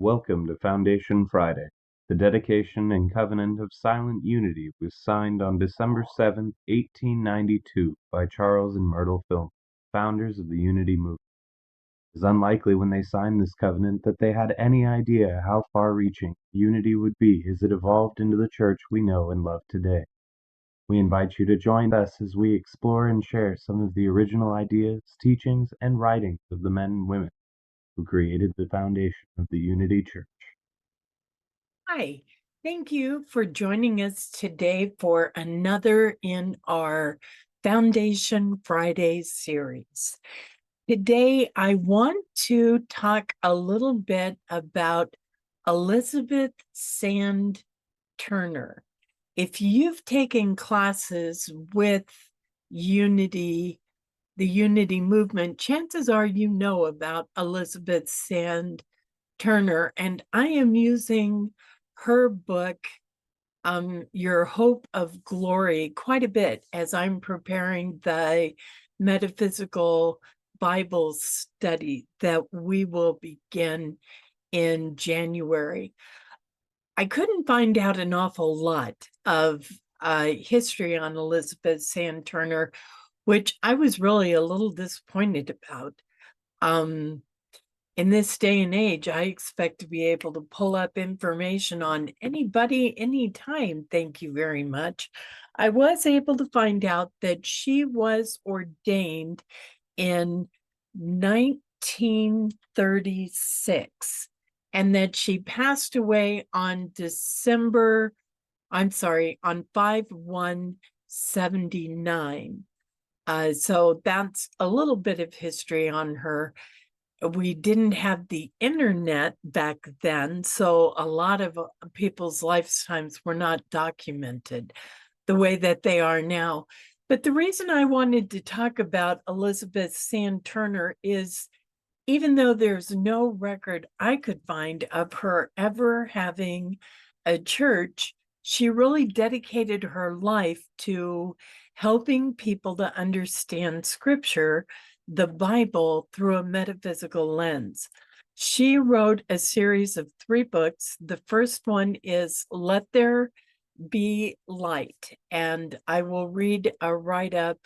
Welcome to Foundation Friday. The dedication and covenant of silent unity was signed on December 7th, 1892 by Charles and Myrtle Fillmore, founders of the Unity movement. It is unlikely when they signed this covenant that they had any idea how far-reaching unity would be as it evolved into the church we know and love today. We invite you to join us as we explore and share some of the original ideas, teachings, and writings of the men and women who created the foundation of the Unity Church. Hi, thank you for joining us today for another in our Foundation Friday series. Today, I want to talk a little bit about Elizabeth Sand Turner. If you've taken classes with Unity, the Unity movement, chances are you know about Elizabeth Sand Turner, and I am using her book, Your Hope of Glory, quite a bit as I'm preparing the metaphysical Bible study that we will begin in January. I couldn't find out an awful lot of history on Elizabeth Sand Turner, which I was really a little disappointed about. Um, in this day and age, I expect to be able to pull up information on anybody, anytime. Thank you very much. I was able to find out that she was ordained in 1936 and that she passed away on on 5/1/79. So that's a little bit of history on her. We didn't have the internet back then, so a lot of people's lifetimes were not documented the way that they are now. But the reason I wanted to talk about Elizabeth Sand Turner is even though there's no record I could find of her ever having a church, she really dedicated her life to helping people to understand scripture, the Bible, through a metaphysical lens. She wrote a series of 3 books. The first one is Let There Be Light, and I will read a write-up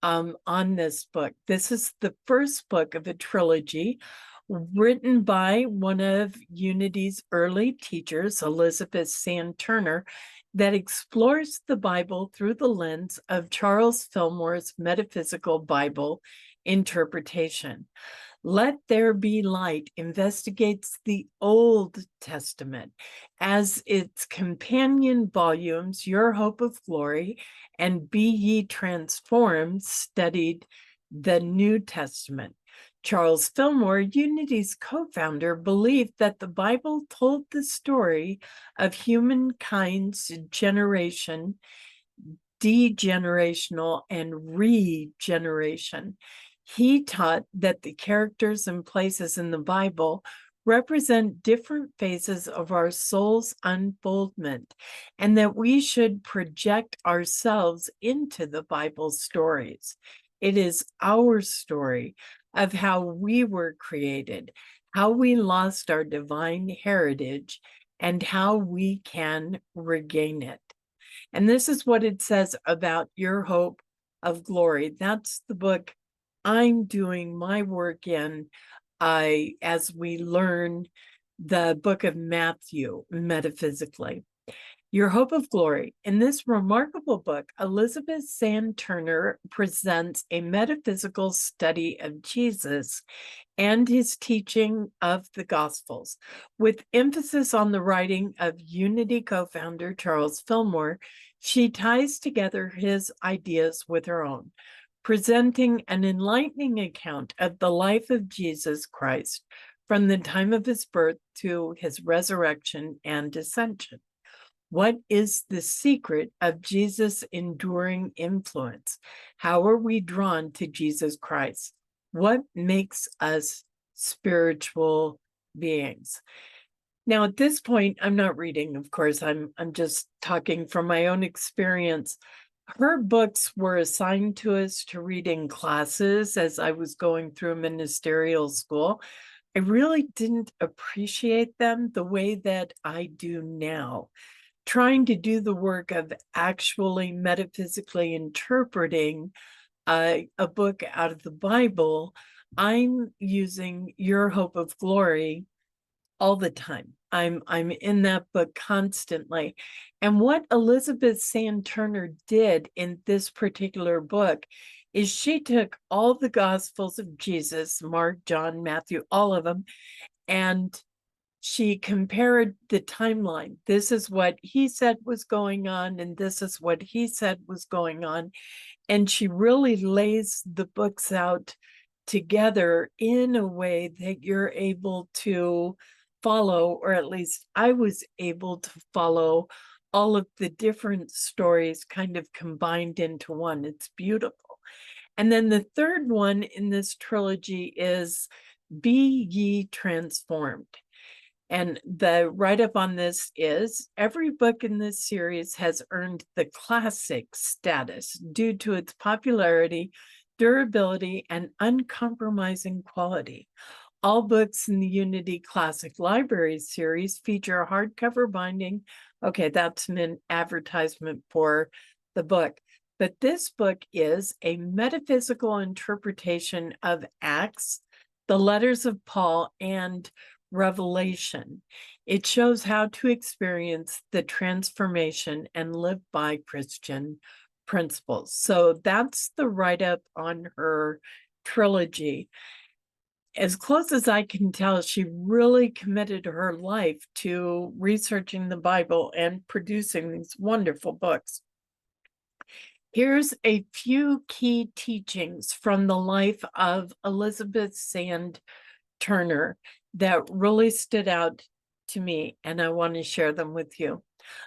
on this book. This is the first book of a trilogy written by one of Unity's early teachers, Elizabeth Sand Turner, that explores the Bible through the lens of Charles Fillmore's metaphysical Bible interpretation. Let There Be Light investigates the Old Testament as its companion volumes, Your Hope of Glory and Be Ye Transformed, studied the New Testament. Charles Fillmore, Unity's co-founder, believed that the Bible told the story of humankind's generation, degenerational, and regeneration. He taught that the characters and places in the Bible represent different phases of our soul's unfoldment, and that we should project ourselves into the Bible stories. It is our story of how we were created, how we lost our divine heritage, and how we can regain it. And this is what it says about Your Hope of Glory. That's the book I'm doing my work in as we learn the book of Matthew metaphysically. Your Hope of Glory. In this remarkable book, Elizabeth Sand Turner presents a metaphysical study of Jesus and his teaching of the Gospels, with emphasis on the writing of Unity co-founder Charles Fillmore. She ties together his ideas with her own, presenting an enlightening account of the life of Jesus Christ from the time of his birth to his resurrection and ascension. What is the secret of Jesus' enduring influence? How are we drawn to Jesus Christ? What makes us spiritual beings? Now, at this point, I'm not reading, of course, I'm just talking from my own experience. Her books were assigned to us to read in classes as I was going through ministerial school. I really didn't appreciate them the way that I do now. Trying to do the work of actually metaphysically interpreting a book out of the Bible, I'm using Your Hope of Glory all the time. I'm in that book constantly. And what Elizabeth Sand Turner did in this particular book is she took all the Gospels of Jesus, Mark, John, Matthew, all of them, and she compared the timeline. This is what he said was going on, and this is what he said was going on. And she really lays the books out together in a way that you're able to follow, or at least I was able to follow all of the different stories kind of combined into one. It's beautiful. And then the third one in this trilogy is Be Ye Transformed. And the write-up on this is, every book in this series has earned the classic status due to its popularity, durability, and uncompromising quality. All books in the Unity Classic Library series feature a hardcover binding. Okay, that's an advertisement for the book. But this book is a metaphysical interpretation of Acts, the letters of Paul, and Revelation. It shows how to experience the transformation and live by Christian principles. So that's the write-up on her trilogy. As close as I can tell, she really committed her life to researching the Bible and producing these wonderful books. Here's a few key teachings from the life of Elizabeth Sand Turner that really stood out to me, and I want to share them with you.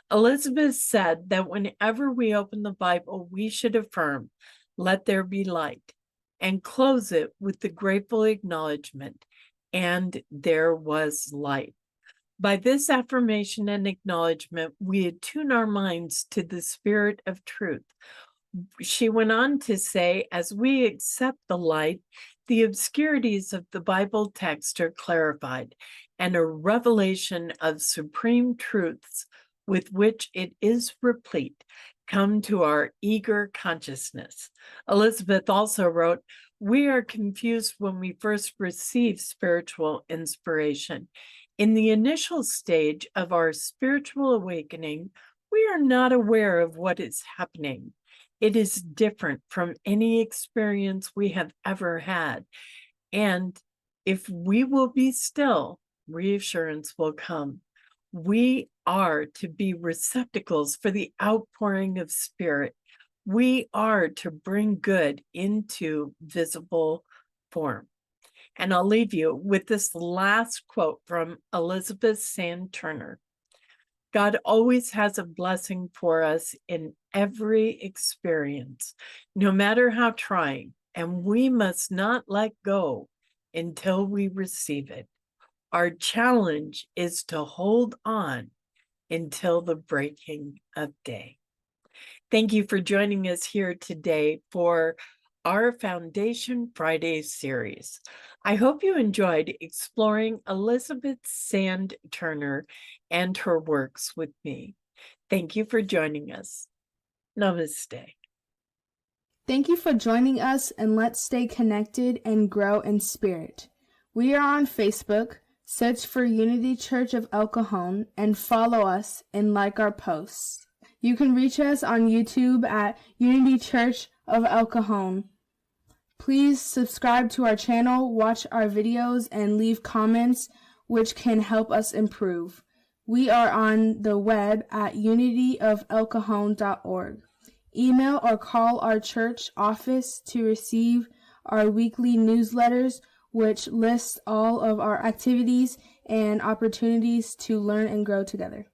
Elizabeth said that whenever we open the Bible, we should affirm, "Let there be light," and close it with the grateful acknowledgement, "And there was light." By this affirmation and acknowledgement, we attune our minds to the spirit of truth. She went on to say, as we accept the light, the obscurities of the Bible text are clarified, and a revelation of supreme truths with which it is replete come to our eager consciousness. Elizabeth also wrote, we are confused when we first receive spiritual inspiration. In the initial stage of our spiritual awakening, we are not aware of what is happening. It is different from any experience we have ever had. And if we will be still, reassurance will come. We are to be receptacles for the outpouring of spirit. We are to bring good into visible form. And I'll leave you with this last quote from Elizabeth Sand Turner. God always has a blessing for us in every experience, no matter how trying, and we must not let go until we receive it. Our challenge is to hold on until the breaking of day. Thank you for joining us here today for our Foundation Friday series. I hope you enjoyed exploring Elizabeth Sand Turner and her works with me. Thank you for joining us. Namaste. Thank you for joining us, and let's stay connected and grow in spirit. We are on Facebook. Search for Unity Church of El Cajon and follow us and like our posts. You can reach us on YouTube at Unity Church of El Cajon. Please subscribe to our channel, watch our videos, and leave comments which can help us improve. We are on the web at unityofelcajon.org. Email or call our church office to receive our weekly newsletters, which lists all of our activities and opportunities to learn and grow together.